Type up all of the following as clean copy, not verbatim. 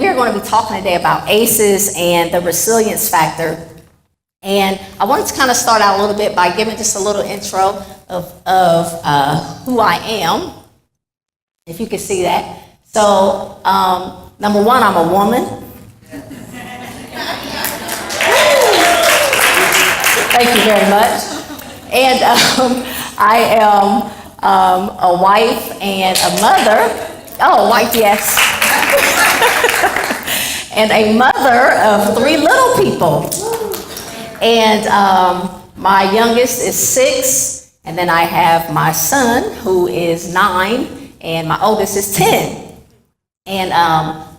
We are going to be talking today about ACEs and the resilience factor. And I wanted to kind of start out a little bit by giving just a little intro of who I am, if you can see that. So, number one, I'm a woman. Thank you very much. And I am a wife and a mother. Oh, wife, yes. And a mother of 3 little people. And my youngest is 6, and then I have my son who is 9, and my oldest is 10. And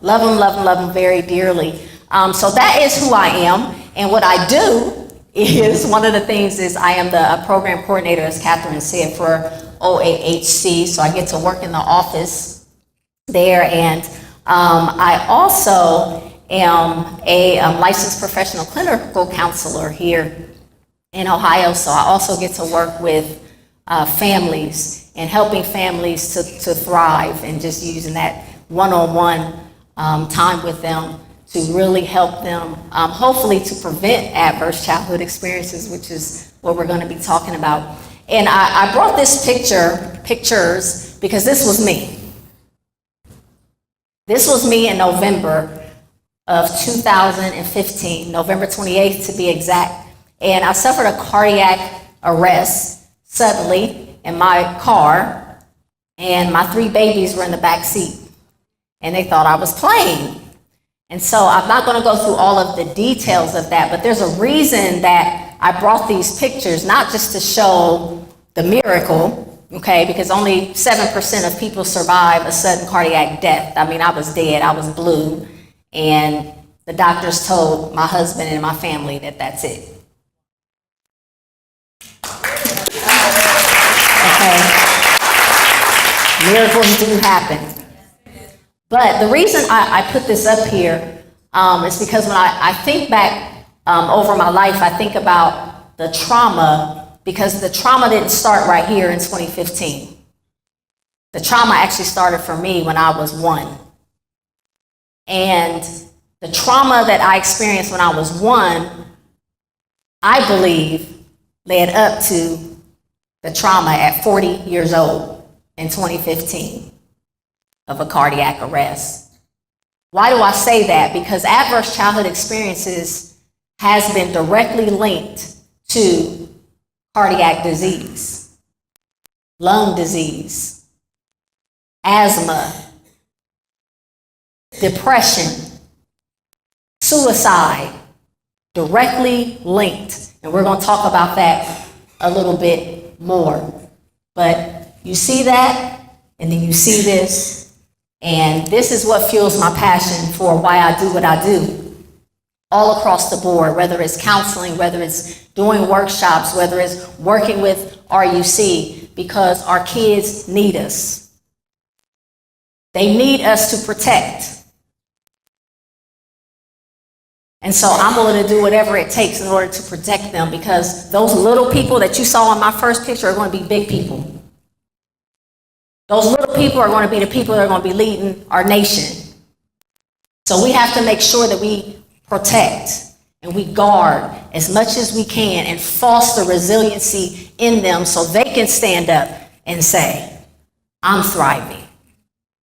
love him very dearly. So that is who I am. And what I do is, one of the things is I am the program coordinator, as Catherine said, for OAHC. So I get to work in the office there. And I also am a licensed professional clinical counselor here in Ohio. So I also get to work with families and helping families to thrive, and just using that one-on-one time with them to really help them, hopefully to prevent adverse childhood experiences, which is what we're going to be talking about. And I brought this pictures, because this was me. This was me in November of 2015, November 28th to be exact. And I suffered a cardiac arrest suddenly in my car, and my 3 babies were in the back seat, and they thought I was playing. And so I'm not going to go through all of the details of that, but there's a reason that I brought these pictures, not just to show the miracle, okay, because only 7% of people survive a sudden cardiac death. I mean, I was dead, I was blue, and the doctors told my husband and my family that that's it. Okay. Miracles do happen. But the reason I put this up here is because when I think back over my life, I think about the trauma, because the trauma didn't start right here in 2015. The trauma actually started for me when I was 1. And the trauma that I experienced when I was 1, I believe, led up to the trauma at 40 years old in 2015. Of a cardiac arrest. Why do I say that? Because adverse childhood experiences has been directly linked to cardiac disease, lung disease, asthma, depression, suicide, directly linked. And we're going to talk about that a little bit more. But you see that, and then you see this. And this is what fuels my passion for why I do what I do all across the board, whether it's counseling, whether it's doing workshops, whether it's working with RUC, because our kids need us. They need us to protect. And so I'm willing to do whatever it takes in order to protect them, because those little people that you saw in my first picture are going to be big people. Those little people are going to be the people that are going to be leading our nation. So we have to make sure that we protect and we guard as much as we can and foster resiliency in them so they can stand up and say, I'm thriving,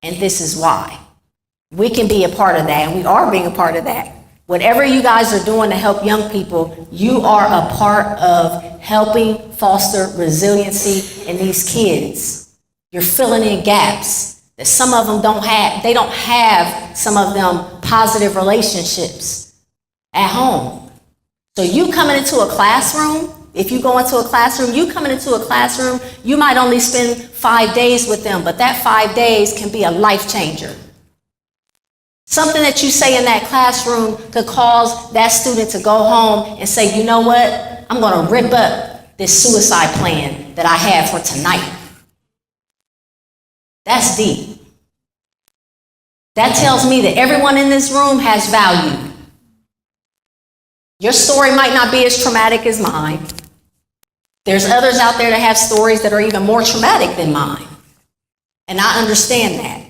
and this is why. We can be a part of that, and we are being a part of that. Whatever you guys are doing to help young people, you are a part of helping foster resiliency in these kids. You're filling in gaps that some of them don't have. They don't have, some of them, positive relationships at home. So you coming into a classroom, if you go into a classroom, you might only spend 5 days with them, but that 5 days can be a life changer. Something that you say in that classroom could cause that student to go home and say, you know what, I'm going to rip up this suicide plan that I have for tonight. That's deep. That tells me that everyone in this room has value. Your story might not be as traumatic as mine. There's others out there that have stories that are even more traumatic than mine. And I understand that.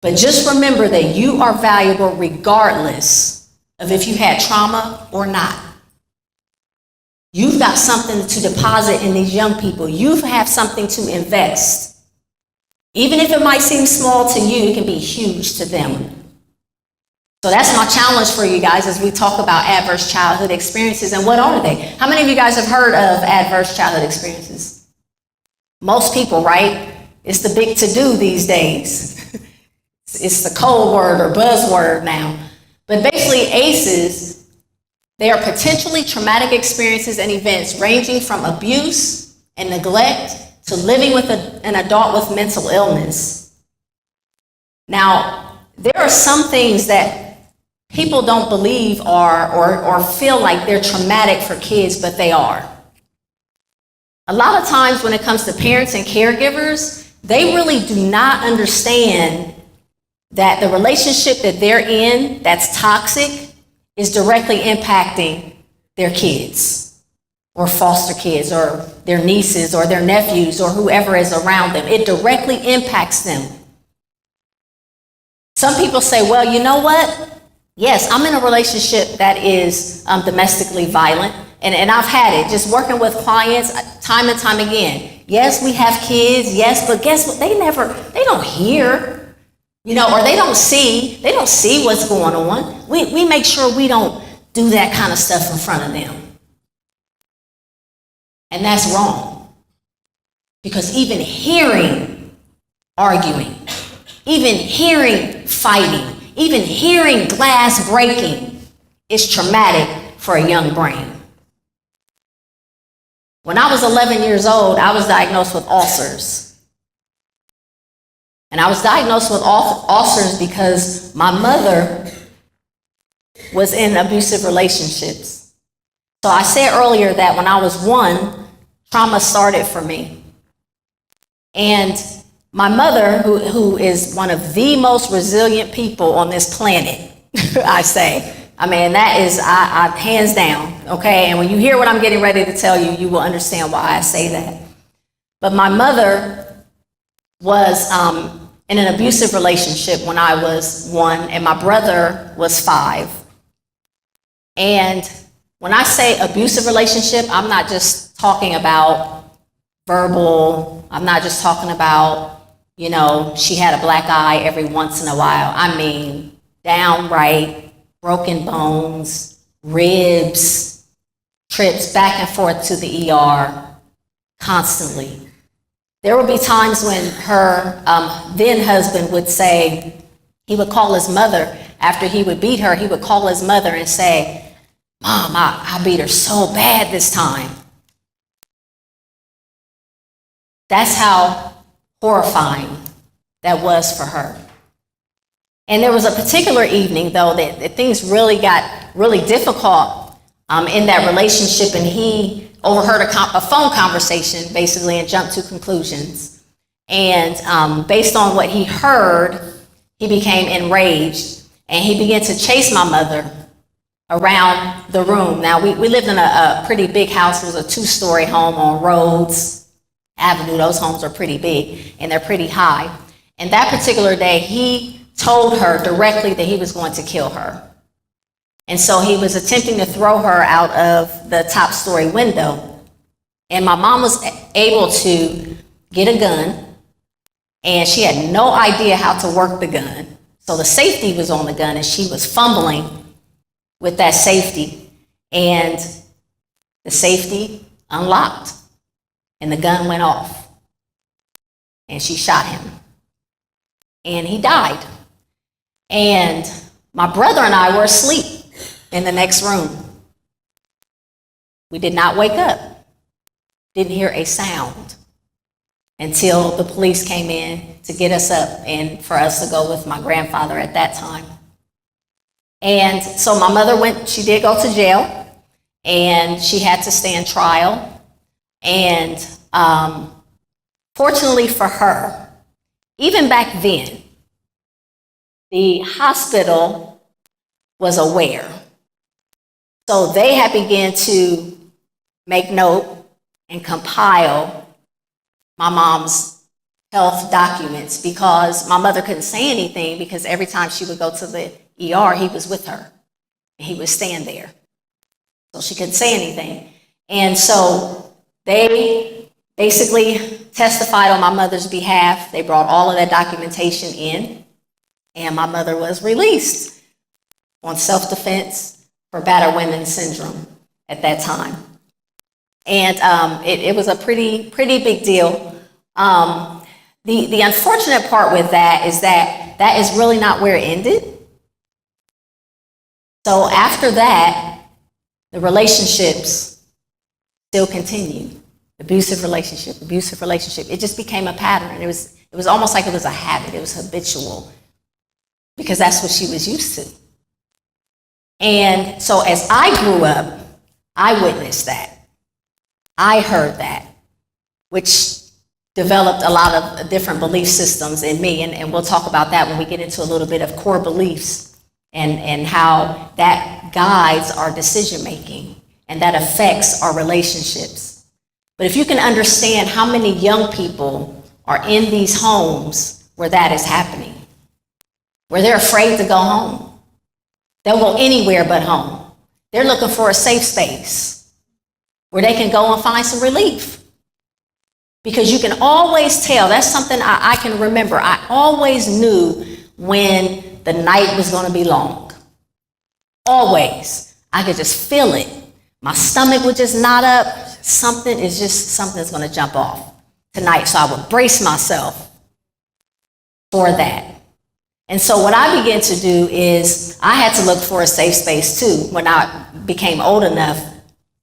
But just remember that you are valuable regardless of if you had trauma or not. You've got something to deposit in these young people. You have something to invest. Even if it might seem small to you, it can be huge to them. So that's my challenge for you guys as we talk about adverse childhood experiences. And what are they? How many of you guys have heard of adverse childhood experiences? Most people, right? It's the big to-do these days. It's the code word or buzzword now. But basically, ACEs, they are potentially traumatic experiences and events ranging from abuse and neglect to living with an adult with mental illness. Now, there are some things that people don't believe are or feel like they're traumatic for kids, but they are. A lot of times when it comes to parents and caregivers, they really do not understand that the relationship that they're in that's toxic is directly impacting their kids or foster kids or their nieces or their nephews or whoever is around them. It directly impacts them. Some people say, well, you know what? Yes, I'm in a relationship that is domestically violent, and I've had it, just working with clients time and time again. Yes, we have kids, yes, but guess what? They don't hear, or they don't see what's going on. We make sure we don't do that kind of stuff in front of them. And that's wrong. Because even hearing arguing, even hearing fighting, even hearing glass breaking is traumatic for a young brain. When I was 11 years old, I was diagnosed with ulcers. And I was diagnosed with ulcers because my mother was in abusive relationships. So I said earlier that when I was 1, trauma started for me. And my mother, who is one of the most resilient people on this planet, I say, that is hands down, okay? And when you hear what I'm getting ready to tell you, you will understand why I say that. But my mother was in an abusive relationship when I was 1, and my brother was 5. And when I say abusive relationship, I'm not just talking about verbal, I'm not just talking about she had a black eye every once in a while. I mean, downright broken bones, ribs, trips back and forth to the ER constantly. There would be times when her then husband would say, he would call his mother, after he would beat her, he would call his mother and say, Mom, I beat her so bad this time. That's how horrifying that was for her. And there was a particular evening, though, that things really got really difficult in that relationship, and he overheard a phone conversation, basically, and jumped to conclusions. And based on what he heard, he became enraged, and he began to chase my mother around the room. Now, we lived in a pretty big house. It was a 2-story home on Rhodes Avenue. Those homes are pretty big, and they're pretty high. And that particular day, he told her directly that he was going to kill her. And so he was attempting to throw her out of the top story window. And my mom was able to get a gun, and she had no idea how to work the gun. So the safety was on the gun, and she was fumbling with that safety. And the safety unlocked, and the gun went off. And she shot him. And he died. And my brother and I were asleep in the next room. We did not wake up. Didn't hear a sound until the police came in to get us up and for us to go with my grandfather at that time. And so my mother she did go to jail, and she had to stand trial. And fortunately for her, even back then, the hospital was aware. So they had begun to make note and compile my mom's health documents because my mother couldn't say anything because every time she would go to the ER, he was with her. He would stand there. So she couldn't say anything. And so they basically testified on my mother's behalf. They brought all of that documentation in, and my mother was released on self-defense for battered women syndrome at that time. And it was a pretty big deal. The unfortunate part with that is really not where it ended. So after that, the relationships still continued. Abusive relationship. It just became a pattern. It was almost like it was a habit. It was habitual because that's what she was used to. And so as I grew up, I witnessed that. I heard that, which developed a lot of different belief systems in me. And we'll talk about that when we get into a little bit of core beliefs and how that guides our decision making and that affects our relationships. But if you can understand how many young people are in these homes where that is happening, where they're afraid to go home. They'll go anywhere but home. They're looking for a safe space where they can go and find some relief. Because you can always tell, that's something I can remember. I always knew when the night was going to be long. Always. I could just feel it. My stomach would just knot up. Something's going to jump off tonight. So I would brace myself for that. And so what I began to do is I had to look for a safe space too when I became old enough.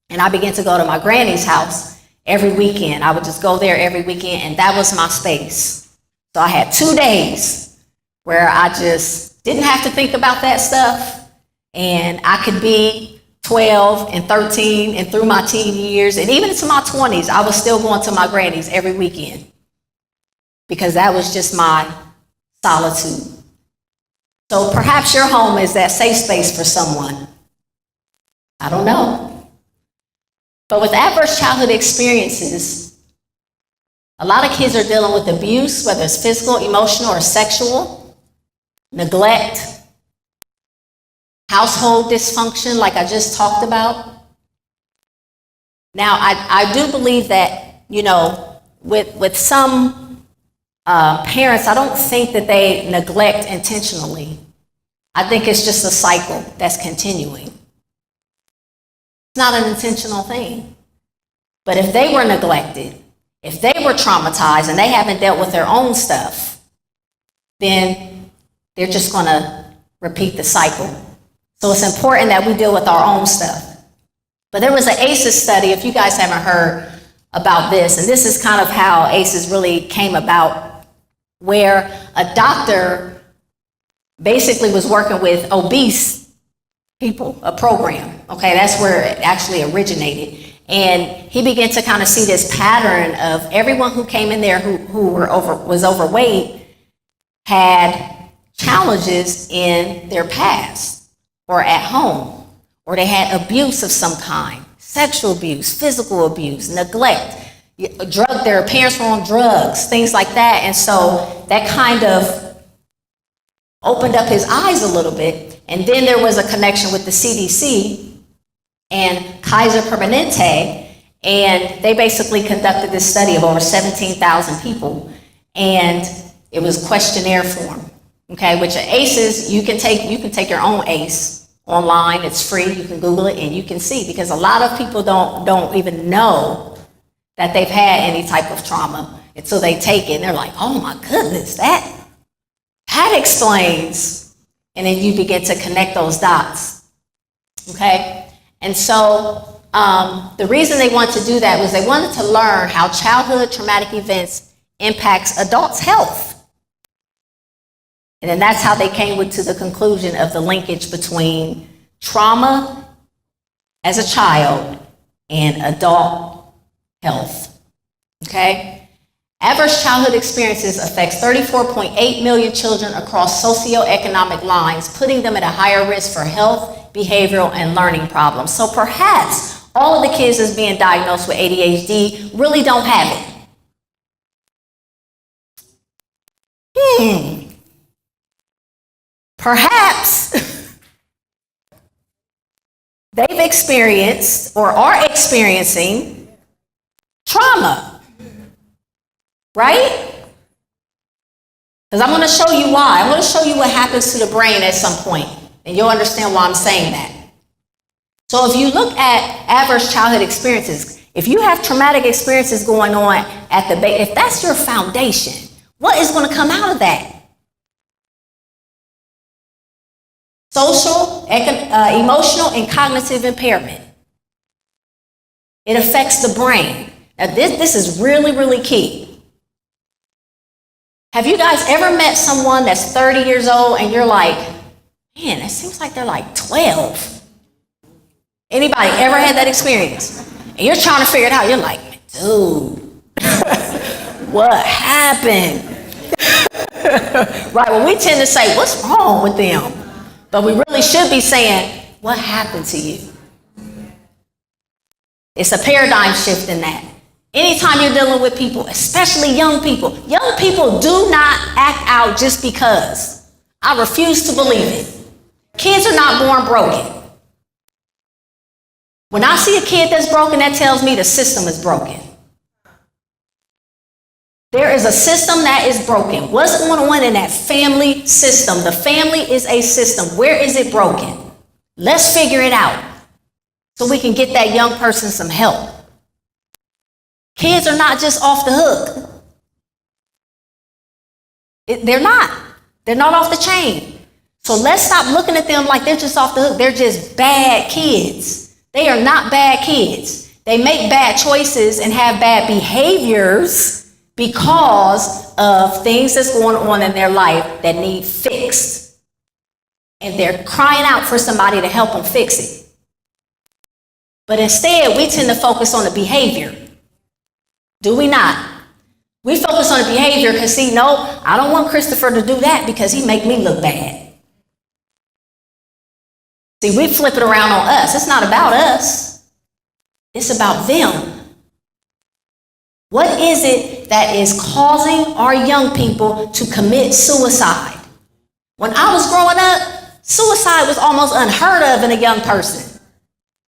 And I began to go to my granny's house every weekend. I would just go there every weekend, and that was my space. So I had 2 days where I just didn't have to think about that stuff, and I could be 12 and 13 and through my teen years, and even into my 20s, I was still going to my granny's every weekend because that was just my solitude. So perhaps your home is that safe space for someone. I don't know. But with adverse childhood experiences, a lot of kids are dealing with abuse, whether it's physical, emotional, or sexual, neglect, household dysfunction, like I just talked about. Now, I do believe that, with some parents, I don't think that they neglect intentionally. I think it's just a cycle that's continuing. It's not an intentional thing. But if they were neglected, if they were traumatized and they haven't dealt with their own stuff, then they're just going to repeat the cycle. So it's important that we deal with our own stuff. But there was an ACEs study, if you guys haven't heard about this, and this is kind of how ACEs really came about, where a doctor basically was working with obese people, a program. Okay, that's where it actually originated. And he began to kind of see this pattern of everyone who came in there who was overweight had challenges in their past or at home, or they had abuse of some kind, sexual abuse, physical abuse, neglect, their parents were on drugs, things like that. And so that kind of opened up his eyes a little bit. And then there was a connection with the CDC and Kaiser Permanente, and they basically conducted this study of over 17,000 people, and it was questionnaire form, okay, which ACEs, you can take your own ACE online, it's free, you can Google it, and you can see, because a lot of people don't even know that they've had any type of trauma until they take it, and they're like, oh my goodness, that explains. And then you begin to connect those dots, okay? And so the reason they wanted to do that was they wanted to learn how childhood traumatic events impacts adults' health. And then that's how they came to the conclusion of the linkage between trauma as a child and adult health, okay? Adverse childhood experiences affects 34.8 million children across socioeconomic lines, putting them at a higher risk for health, behavioral, and learning problems. So perhaps all of the kids that's being diagnosed with ADHD really don't have it. Perhaps they've experienced or are experiencing trauma, right? Because I'm going to show you why. I'm going to show you what happens to the brain at some point, and you'll understand why I'm saying that. So if you look at adverse childhood experiences, if you have traumatic experiences going on at the base, if that's your foundation, what is going to come out of that? Social, emotional, and cognitive impairment. It affects the brain. Now this is really, really key. Have you guys ever met someone that's 30 years old and you're like, man, it seems like they're like 12? Anybody ever had that experience? And you're trying to figure it out. You're like, dude, what happened? Right, well, we tend to say, what's wrong with them? But we really should be saying, what happened to you? It's a paradigm shift in that. Anytime you're dealing with people, especially young people do not act out just because. I refuse to believe it. Kids are not born broken. When I see a kid that's broken, that tells me the system is broken. There is a system that is broken. What's going on in that family system? The family is a system. Where is it broken? Let's figure it out so we can get that young person some help. Kids are not just off the hook. They're not. They're not off the chain. So let's stop looking at them like they're just off the hook. They're just bad kids. They are not bad kids. They make bad choices and have bad behaviors because of things that's going on in their life that need fixed. And they're crying out for somebody to help them fix it. But instead, we tend to focus on the behavior. Do we not? We focus on the behavior because, see, no, I don't want Christopher to do that because he make me look bad. See, we flip it around on us. It's not about us. It's about them. What is it that is causing our young people to commit suicide? When I was growing up, suicide was almost unheard of in a young person.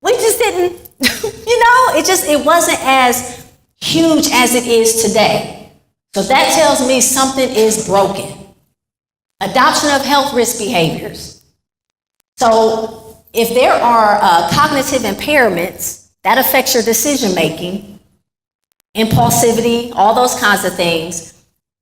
We just didn't, it wasn't as huge as it is today. So that tells me something is broken. Adoption of health risk behaviors. So if there are cognitive impairments, that affects your decision making, impulsivity, all those kinds of things.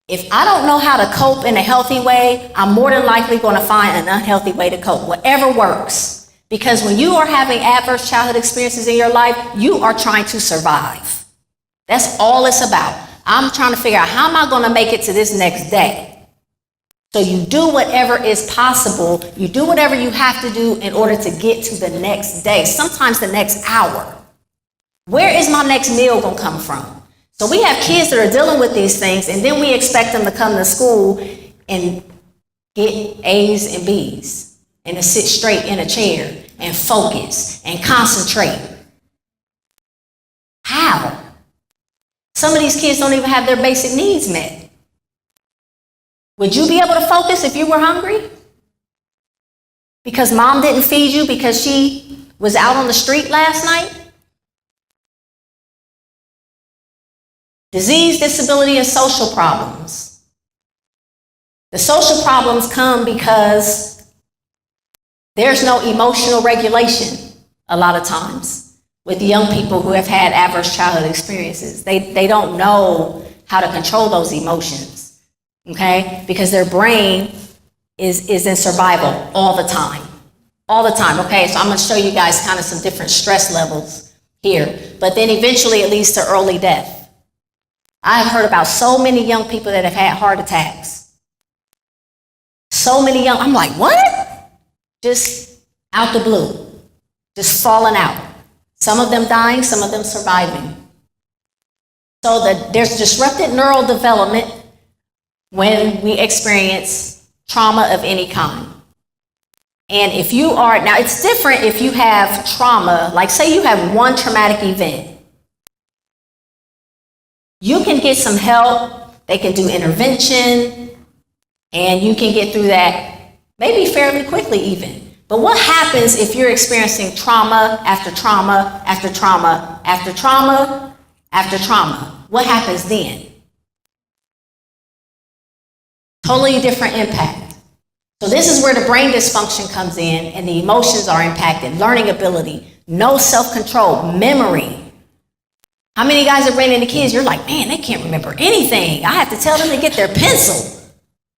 If I don't know how to cope in a healthy way, I'm more than likely going to find an unhealthy way to cope, whatever works. Because when you are having adverse childhood experiences in your life, you are trying to survive. That's all it's about. I'm trying to figure out, how am I going to make it to this next day? So you do whatever is possible. You do whatever you have to do in order to get to the next day, sometimes the next hour. Where is my next meal going to come from? So we have kids that are dealing with these things, and then we expect them to come to school and get A's and B's and to sit straight in a chair and focus and concentrate. How? Some of these kids don't even have their basic needs met. Would you be able to focus if you were hungry? Because mom didn't feed you because she was out on the street last night? Disease, disability, and social problems. The social problems come because there's no emotional regulation a lot of times with young people who have had adverse childhood experiences. They don't know how to control those emotions, okay? Because their brain is in survival all the time. All the time, okay? So I'm going to show you guys kind of some different stress levels here. But then eventually it leads to early death. I've heard about so many young people that have had heart attacks. So many young, I'm like, what? Just out the blue, just falling out. Some of them dying, some of them surviving. So there's disrupted neural development when we experience trauma of any kind. And if you are, now it's different if you have trauma, like say you have one traumatic event. You can get some help. They can do intervention. And you can get through that maybe fairly quickly even. But what happens if you're experiencing trauma after trauma after trauma after trauma after trauma? What happens then? Totally different impact. So this is where the brain dysfunction comes in and the emotions are impacted, learning ability, no self-control, memory. How many guys are bringing in the kids, you're like, man, they can't remember anything. I have to tell them to get their pencil.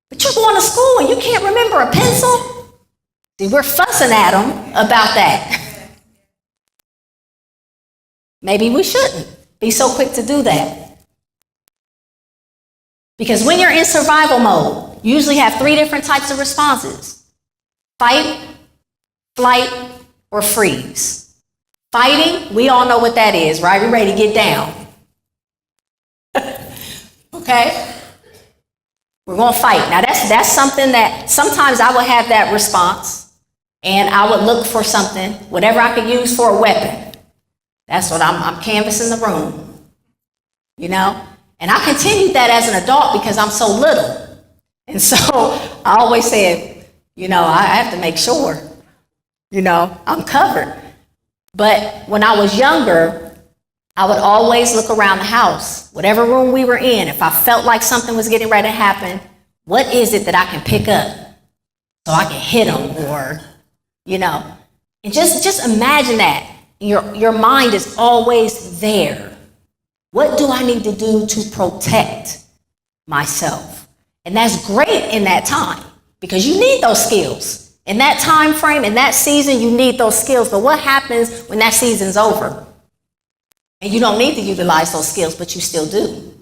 But you're going to school and you can't remember a pencil? See, we're fussing at them about that. Maybe we shouldn't be so quick to do that. Because when you're in survival mode, you usually have 3 different types of responses: fight, flight, or freeze. Fighting, we all know what that is, right? We're ready to get down. Okay? We're going to fight. Now, that's something that sometimes I would have that response, and I would look for something, whatever I could use for a weapon. That's what I'm canvassing the room, you know? And I continued that as an adult because I'm so little. And so I always said, you know, I have to make sure, you know, I'm covered. But when I was younger, I would always look around the house, whatever room we were in. If I felt like something was getting ready to happen, what is it that I can pick up so I can hit them, or, you know? And just imagine that. Your mind is always there. What do I need to do to protect myself? And that's great in that time because you need those skills. In that time frame, in that season, you need those skills. But what happens when that season's over? And you don't need to utilize those skills, but you still do.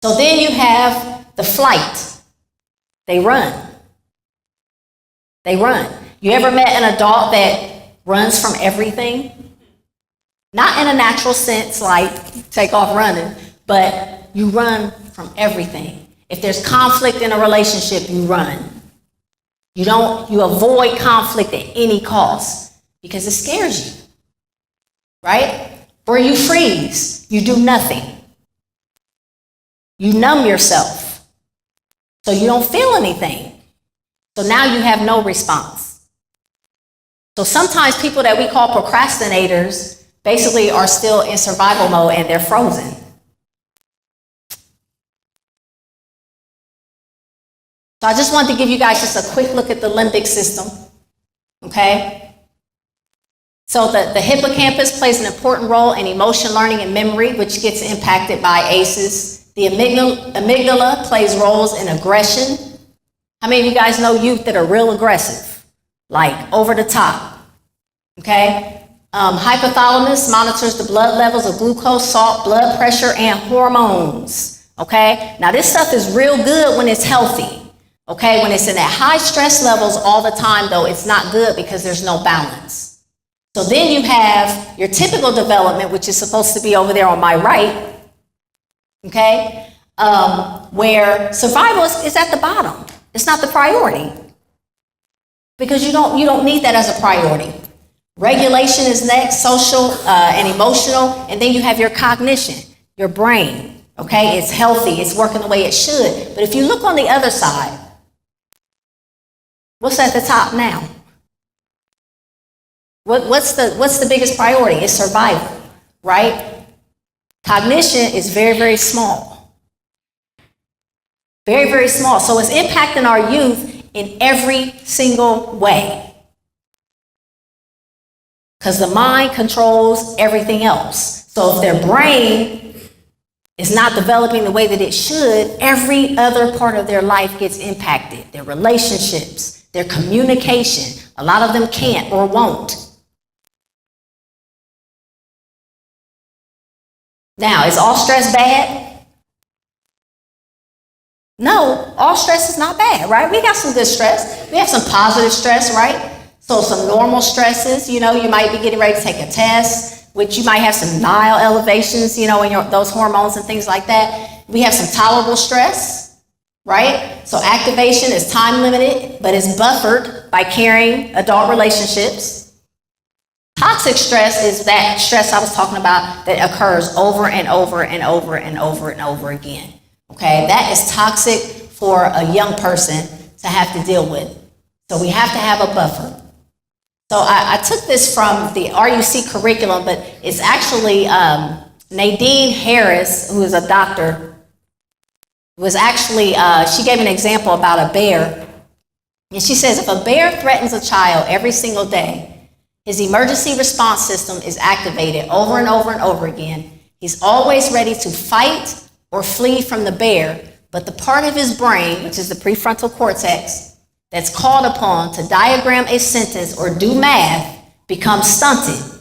So then you have the flight. They run. They run. You ever met an adult that runs from everything? Not in a natural sense, like take off running, but you run from everything. If there's conflict in a relationship, you run. You avoid conflict at any cost because it scares you, right? Or you freeze, you do nothing. You numb yourself, so you don't feel anything. So now you have no response. So sometimes people that we call procrastinators basically are still in survival mode and they're frozen. So I just wanted to give you guys just a quick look at the limbic system, okay? So the hippocampus plays an important role in emotion learning and memory, which gets impacted by ACEs. The amygdala plays roles in aggression. How many of you guys know youth that are real aggressive, like over the top, okay? Hypothalamus monitors the blood levels of glucose, salt, blood pressure, and hormones, okay? Now this stuff is real good when it's healthy. Okay, when it's in that high stress levels all the time, though, it's not good because there's no balance. So then you have your typical development, which is supposed to be over there on my right, okay, where survival is at the bottom. It's not the priority because you don't need that as a priority. Regulation is next, social and emotional, and then you have your cognition, your brain, okay? It's healthy, it's working the way it should. But if you look on the other side, what's at the top now? What's the biggest priority? It's survival, right? Cognition is very, very small. Very, very small. So it's impacting our youth in every single way. Because the mind controls everything else. So if their brain is not developing the way that it should, every other part of their life gets impacted. Their relationships, their communication. A lot of them can't or won't. Now, is all stress bad? No, all stress is not bad, right? We got some good stress. We have some positive stress, right? So some normal stresses, you know, you might be getting ready to take a test, which you might have some Nile elevations, you know, in those hormones and things like that. We have some tolerable stress, right? So activation is time limited, but it's buffered by carrying adult relationships. Toxic stress is that stress I was talking about that occurs over and over and over and over and over again. Okay, that is toxic for a young person to have to deal with. So we have to have a buffer. So I took this from the RUC curriculum, but it's actually Nadine Harris, who is a doctor, was actually, she gave an example about a bear. And she says, if a bear threatens a child every single day, his emergency response system is activated over and over and over again. He's always ready to fight or flee from the bear, but the part of his brain, which is the prefrontal cortex, that's called upon to diagram a sentence or do math becomes stunted.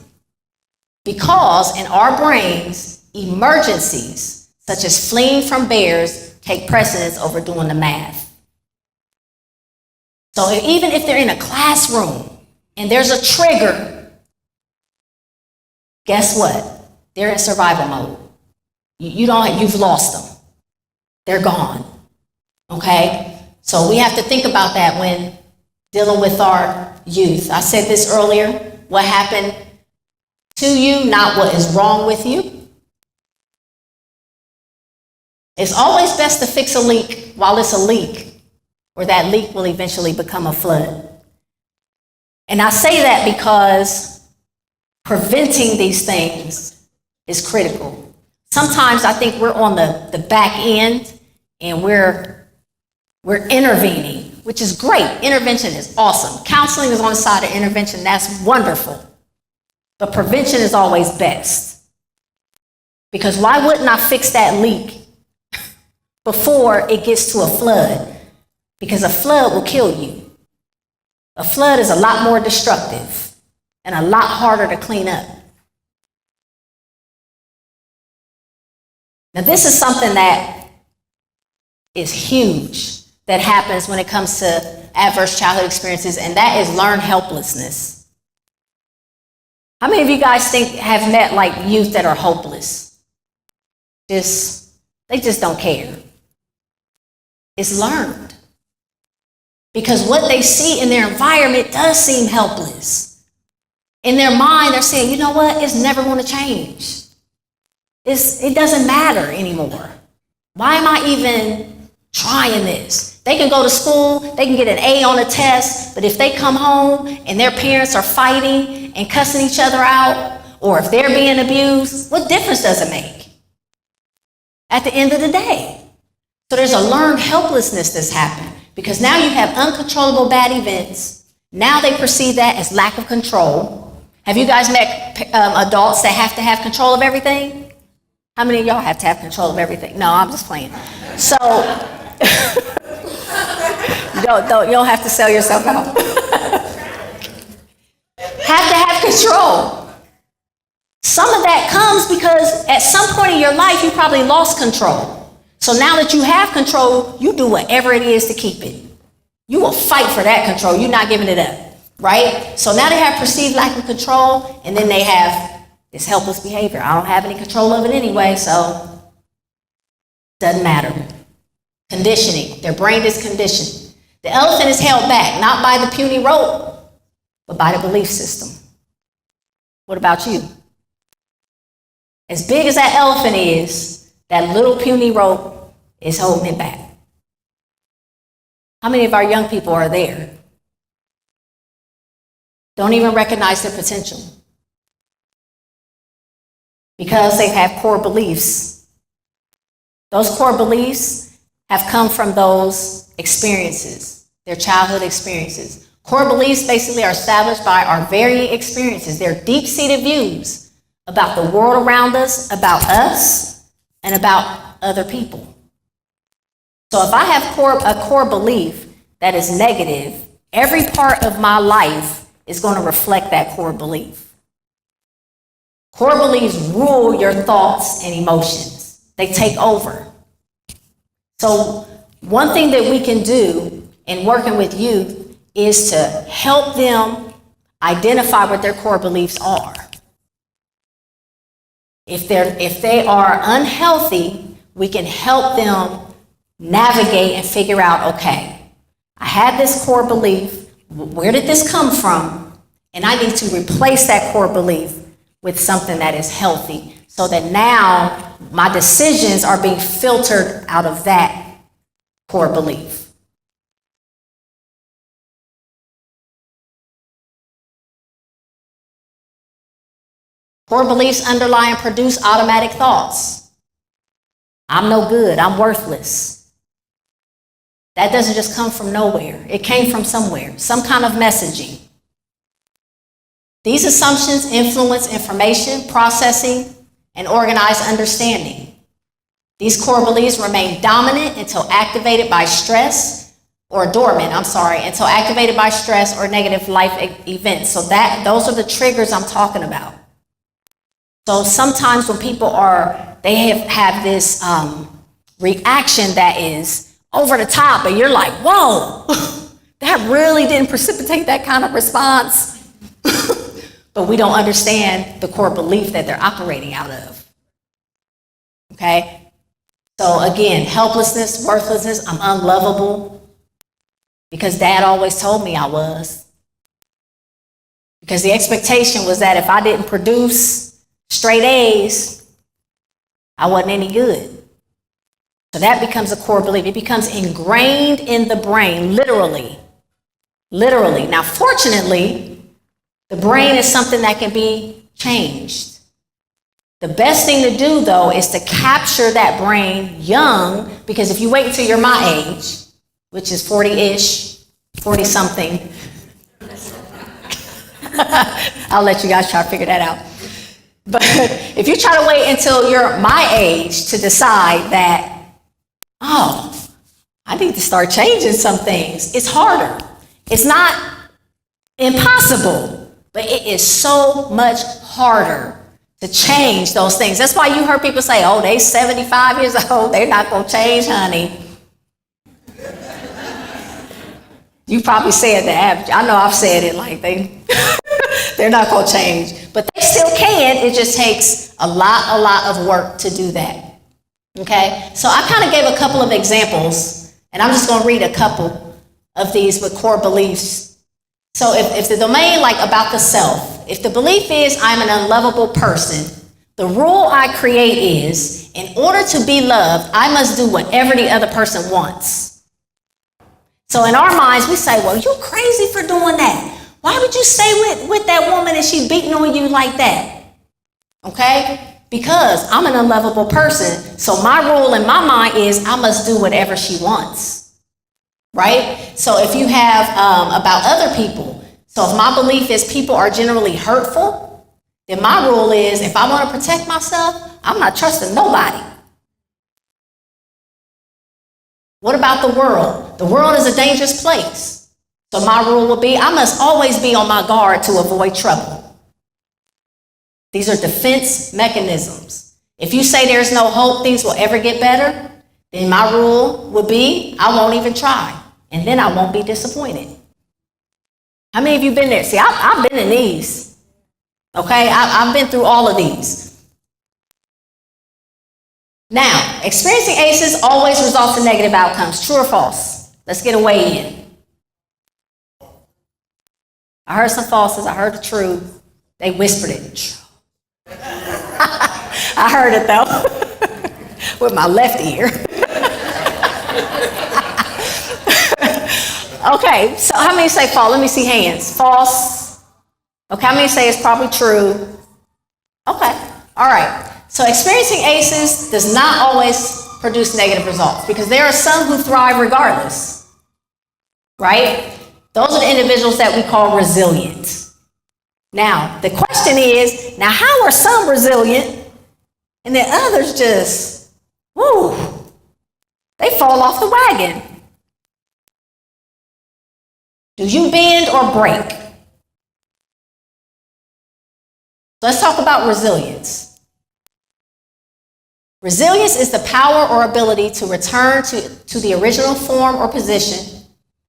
Because in our brains, emergencies, such as fleeing from bears, take precedence over doing the math. So even if they're in a classroom and there's a trigger, guess what? They're in survival mode. You've lost them. They're gone. Okay? So we have to think about that when dealing with our youth. I said this earlier, what happened to you, not what is wrong with you. It's always best to fix a leak while it's a leak, or that leak will eventually become a flood. And I say that because preventing these things is critical. Sometimes I think we're on the back end and we're intervening, which is great. Intervention is awesome. Counseling is on the side of intervention. That's wonderful. But prevention is always best. Because why wouldn't I fix that leak before it gets to a flood? Because a flood will kill you. A flood is a lot more destructive and a lot harder to clean up. Now, this is something that is huge that happens when it comes to adverse childhood experiences, and that is learned helplessness. How many of you guys have met like youth that are hopeless? They just don't care. It's learned. Because what they see in their environment does seem helpless. In their mind, they're saying, you know what? It's never going to change. It doesn't matter anymore. Why am I even trying this? They can go to school, they can get an A on a test, but if they come home and their parents are fighting and cussing each other out, or if they're being abused, what difference does it make at the end of the day? So there's a learned helplessness that's happened. Because now you have uncontrollable bad events. Now they perceive that as lack of control. Have you guys met adults that have to have control of everything? How many of y'all have to have control of everything? No, I'm just playing. So, you don't have to sell yourself out. Have to have control. Some of that comes because at some point in your life, you probably lost control. So now that you have control, you do whatever it is to keep it. You will fight for that control. You're not giving it up, right? So now they have perceived lack of control, and then they have this helpless behavior. I don't have any control of it anyway, so doesn't matter. Conditioning. Their brain is conditioned. The elephant is held back, not by the puny rope, but by the belief system. What about you? As big as that elephant is, that little puny rope is holding it back. How many of our young people are there? Don't even recognize their potential. Because they have core beliefs. Those core beliefs have come from those experiences, their childhood experiences. Core beliefs basically are established by our varying experiences. They're deep-seated views about the world around us, about us, and about other people. So if I have a core belief that is negative, every part of my life is going to reflect that core belief. Core beliefs rule your thoughts and emotions. They take over. So one thing that we can do in working with youth is to help them identify what their core beliefs are. If they are unhealthy, we can help them navigate and figure out, okay, I had this core belief. Where did this come from? And I need to replace that core belief with something that is healthy so that now my decisions are being filtered out of that core belief. Core beliefs underlie and produce automatic thoughts. I'm no good, I'm worthless. That doesn't just come from nowhere. It came from somewhere, some kind of messaging. These assumptions influence information, processing, and organized understanding. These core beliefs remain dominant until activated by stress, or dormant, until activated by stress or negative life events. So those are the triggers I'm talking about. So sometimes when people they have this reaction that is over the top, and you're like, whoa, that really didn't precipitate that kind of response. But we don't understand the core belief that they're operating out of. Okay? So again, helplessness, worthlessness, I'm unlovable because Dad always told me I was. Because the expectation was that if I didn't produce straight A's, I wasn't any good. So that becomes a core belief. It becomes ingrained in the brain, literally. Literally. Now, fortunately, the brain is something that can be changed. The best thing to do, though, is to capture that brain young, because if you wait until you're my age, which is 40-ish, 40-something, I'll let you guys try to figure that out. But if you try to wait until you're my age to decide that, oh, I need to start changing some things, it's harder. It's not impossible. But it is so much harder to change those things. That's why you heard people say, oh, they 75 years old, they're not going to change, honey. You probably said that. I know I've said it like they're not going to change. But they still can. It just takes a lot of work to do that. Okay? So I kind of gave a couple of examples, and I'm just going to read a couple of these with core beliefs. So if the domain, like about the self, if the belief is I'm an unlovable person, the rule I create is, in order to be loved, I must do whatever the other person wants. So in our minds, we say, well, you're crazy for doing that. Why would you stay with that woman and she's beating on you like that? Okay? Because I'm an unlovable person. So my rule in my mind is I must do whatever she wants. Right? So if you have about other people, so if my belief is people are generally hurtful, then my rule is if I want to protect myself, I'm not trusting nobody. What about the world? The world is a dangerous place. So my rule will be I must always be on my guard to avoid trouble. These are defense mechanisms. If you say there's no hope things will ever get better, then my rule would be I won't even try. And then I won't be disappointed. How many of you been there? See, I've been in these. Okay, I've been through all of these. Now, experiencing ACEs always results in negative outcomes. True or false? Let's get a weigh in. I heard some falses. I heard the truth. They whispered it. I heard it though with my left ear. Okay, so how many say false? Let me see hands. False. Okay, how many say it's probably true? Okay, all right. So experiencing ACEs does not always produce negative results because there are some who thrive regardless, right? Those are the individuals that we call resilient. Now, the question is, now how are some resilient and then others just, whoo, they fall off the wagon? Do you bend or break? Let's talk about resilience. Resilience is the power or ability to return to the original form or position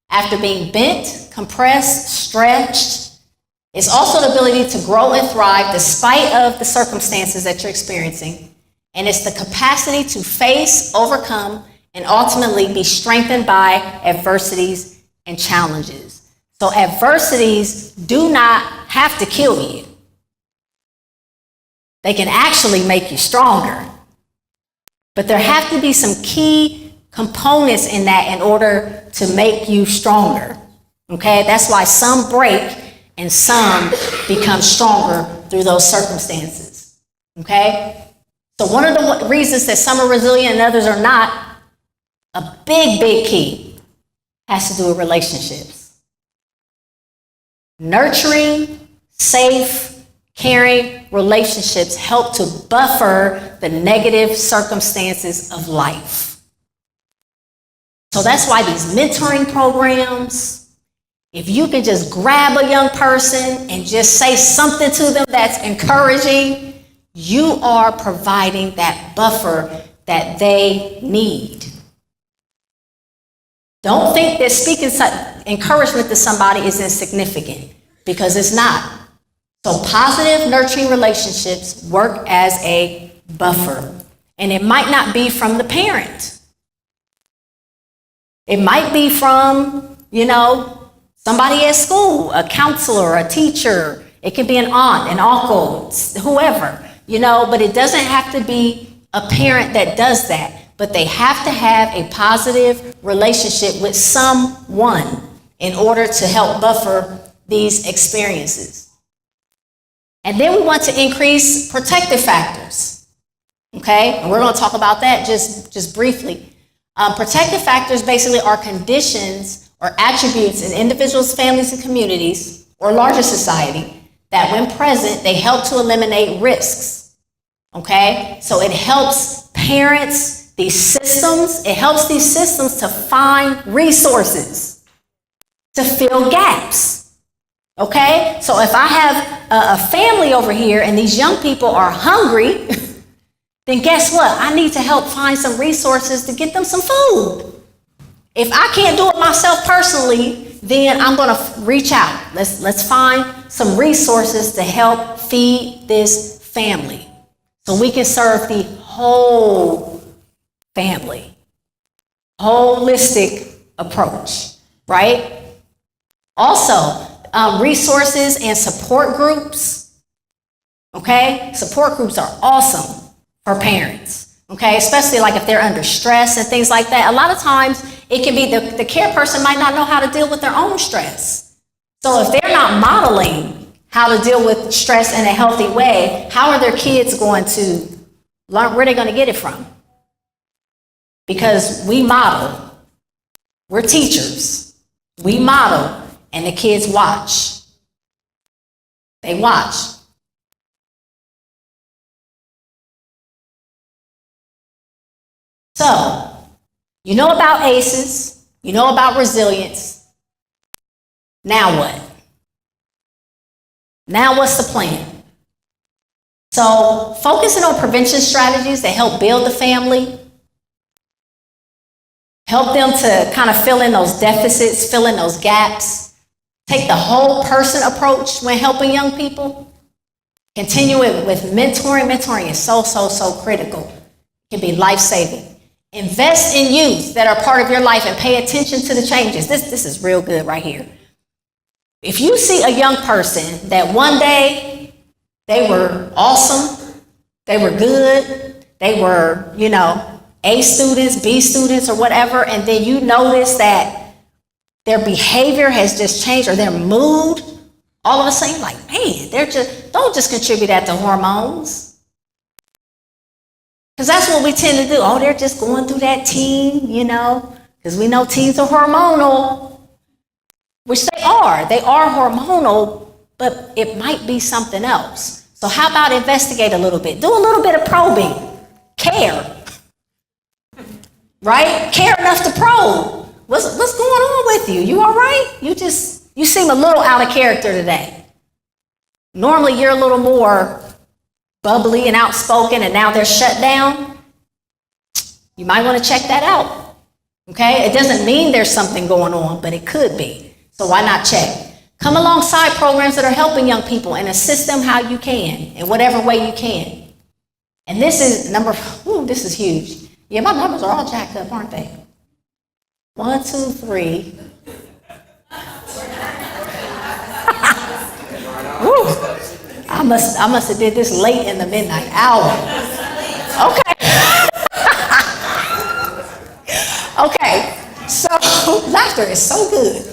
after being bent, compressed, stretched. It's also the ability to grow and thrive despite of the circumstances that you're experiencing. And it's the capacity to face, overcome, and ultimately be strengthened by adversities and challenges. So adversities do not have to kill you. They can actually make you stronger. But there have to be some key components in that in order to make you stronger. Okay? That's why some break and some become stronger through those circumstances. Okay? So one of the reasons that some are resilient and others are not, a big, big key has to do with relationships. Nurturing, safe, caring relationships help to buffer the negative circumstances of life. So that's why these mentoring programs, if you can just grab a young person and just say something to them that's encouraging, you are providing that buffer that they need. Don't think that speaking encouragement to somebody is insignificant, because it's not. So positive, nurturing relationships work as a buffer. And it might not be from the parent. It might be from, somebody at school, a counselor, a teacher. It could be an aunt, an uncle, whoever, but it doesn't have to be a parent that does that. But they have to have a positive relationship with someone in order to help buffer these experiences. And then we want to increase protective factors. Okay? And we're going to talk about that just briefly. Protective factors basically are conditions or attributes in individuals, families, and communities, or larger society, that when present, they help to eliminate risks. Okay? So it helps parents, it helps these systems to find resources, to fill gaps. Okay? So if I have a family over here and these young people are hungry, then guess what? I need to help find some resources to get them some food. If I can't do it myself personally, then I'm going to reach out. Let's find some resources to help feed this family so we can serve the whole family. Holistic approach, right? Also, resources and support groups. Okay? Support groups are awesome for parents. Okay? Especially like if they're under stress and things like that. A lot of times it can be the care person might not know how to deal with their own stress. So if they're not modeling how to deal with stress in a healthy way, how are their kids going to learn? Where are they going to get it from? Because we model. We're teachers. We model, and the kids watch. They watch. So, you know about ACEs. You know about resilience. Now what? Now what's the plan? So, focusing on prevention strategies that help build the family, help them to kind of fill in those deficits, fill in those gaps, take the whole person approach when helping young people. Continue it with mentoring. Mentoring is so critical. It can be life-saving. Invest in youth that are part of your life and pay attention to the changes. This is real good right here. If you see a young person that one day they were awesome, they were good, they were, A students, B students, or whatever, and then you notice that their behavior has just changed, or their mood, all of a sudden you're like, man, don't just contribute that to hormones. Because that's what we tend to do. Oh, they're just going through that teen, because we know teens are hormonal, which they are. They are hormonal, but it might be something else. So how about investigate a little bit? Do a little bit of probing. Care. Right? Care enough to probe. What's going on with you? You all right? You seem a little out of character today. Normally you're a little more bubbly and outspoken, and now they're shut down. You might want to check that out. Okay? It doesn't mean there's something going on, but it could be. So why not check? Come alongside programs that are helping young people and assist them how you can, in whatever way you can. And this is this is huge. Yeah, my numbers are all jacked up, aren't they? 1, 2, 3. Woo. I must have did this late in the midnight hour. Okay. Okay, so laughter is so good.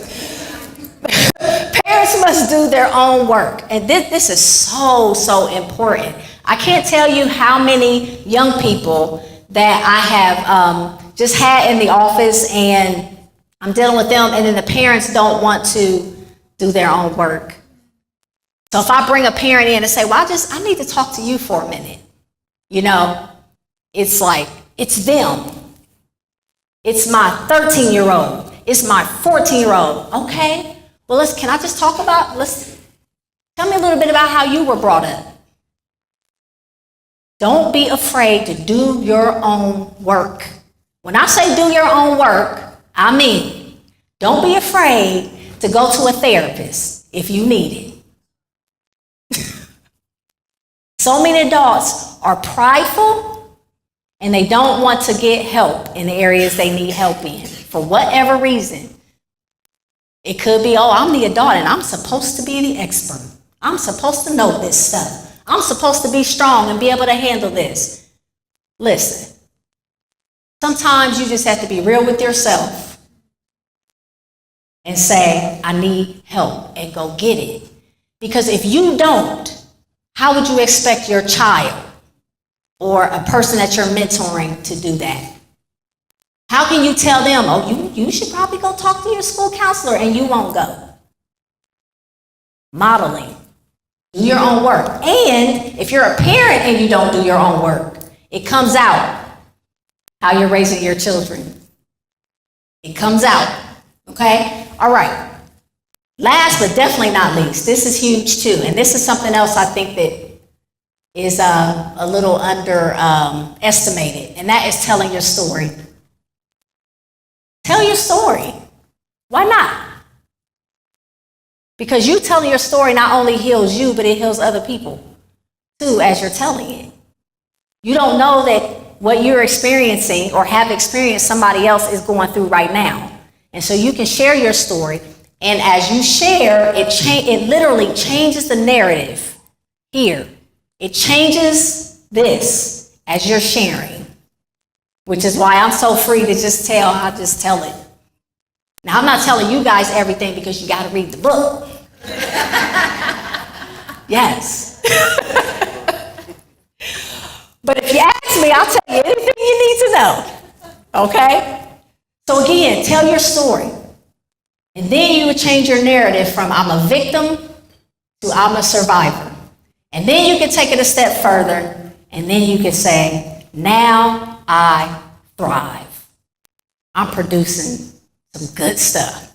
Parents must do their own work, and this is so important. I can't tell you how many young people that I have just had in the office, and I'm dealing with them, and then the parents don't want to do their own work. So if I bring a parent in and say, well, I need to talk to you for a minute, you know, it's like, it's them. It's my 13-year-old. It's my 14-year-old. Okay, well, can I just talk about, tell me a little bit about how you were brought up. Don't be afraid to do your own work. When I say do your own work, I mean, don't be afraid to go to a therapist if you need it. So many adults are prideful and they don't want to get help in the areas they need help in for whatever reason. It could be, oh, I'm the adult and I'm supposed to be the expert. I'm supposed to know this stuff. I'm supposed to be strong and be able to handle this. Listen, sometimes you just have to be real with yourself and say, I need help, and go get it. Because if you don't, how would you expect your child or a person that you're mentoring to do that? How can you tell them, oh, you should probably go talk to your school counselor, and you won't go? Modeling. Do your own work. And if you're a parent and you don't do your own work, it comes out how you're raising your children. It comes out. Okay? All right. Last but definitely not least, this is huge too, and this is something else I think that is a little underestimated, and that is telling your story. Tell your story. Why not? Because you telling your story not only heals you, but it heals other people too as you're telling it. You don't know that what you're experiencing or have experienced somebody else is going through right now. And so you can share your story, and as you share, it literally changes the narrative here. It changes this as you're sharing, which is why I'm so free to just tell. I just tell it. Now, I'm not telling you guys everything because you got to read the book. Yes. But if you ask me, I'll tell you anything you need to know. Okay? So again, tell your story. And then you would change your narrative from I'm a victim to I'm a survivor. And then you can take it a step further, and then you can say, now I thrive. I'm producing some good stuff,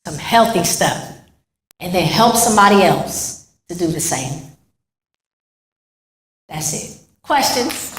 some healthy stuff, and then help somebody else to do the same. That's it. Questions?